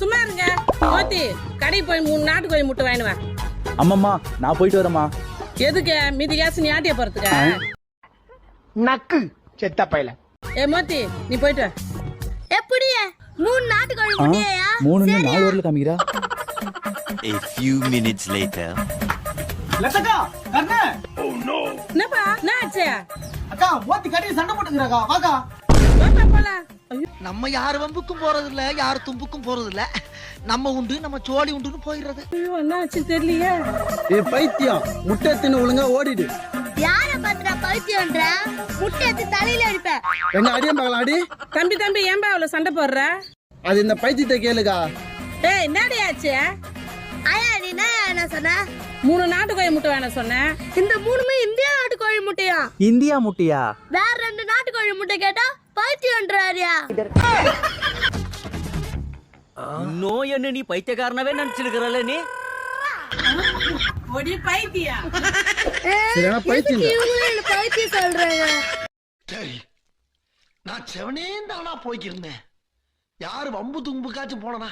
சும்மா இருங்க மோத்தி, கடைக்கு போய் 3 நாட்டுக்கோழி முட்டை வாங்கினு வா. அம்மம்மா நான் போயிட்டு வரேம்மா. எதுக்கு மீதி காசு நீ ஆட்டிய போறதுக்கா? நக்கு செத்த பையல. மோத்தி நீ போயிட்டு வா. எப்படி 3 நாட்டுக்கோழி முட்டையா? 3 4 வரல காமிக்கிறா. A few minutes later. லதக்கா கண்ணே. Oh no. என்னப்பா என்னாச்சு? அக்கா மோத்தி கட்டி சண்டை போட்டுங்கறாக்கா. வாக்கா. வாப்பா போலாம். நம்ம யார் வம்புக்கும் போறது இல்ல, யார் தும்புக்கும் போறது இல்ல. நம்ம உண்டு நம்ம சோழி உண்டுன்னு போயிடுறது. ஐயோ என்னாச்சு தெரியலையே. பைத்தியம் முட்டை தின்னு ஒழுங்கா ஓடிடு. யார பத்திரா பைத்தியம்ன்ற? முட்டை எடுத்து தலையில அடிப்ப. என்ன அடியம் பார்க்கலாம் அடி. தம்பி ஏன்பா அவள சண்டை போடுற? அது இந்த பைத்தியத்தை கேளுக்கா. ஏய் என்னடி ஆச்சு? ஆயா நீ என்ன சொன்ன? 3 நாட்டுக்கோழி முட்டை வேணும் சொன்னேன். இந்த 3மே இந்தியா நாட்டுக்கோழி முட்டையா? இந்தியா முட்டையா? வேற 2 நாட்டுக்கோழி முட்டை கேட்டா பைத்தியம்ன்றாரியா? இன்னும் என்ன நீ பைத்தியக்காரனவே நினைச்சிருக்கிறல்ல நீ? ஒடி பைத்தியா? சரியான பைத்தியம். இவங்களே என்ன பைத்தியம் சொல்றாங்க. சரி, நான் செவனே தானா போய்க்கிருந்தேன். யாரு வம்பு தும்புக்காச்சும் போனனா?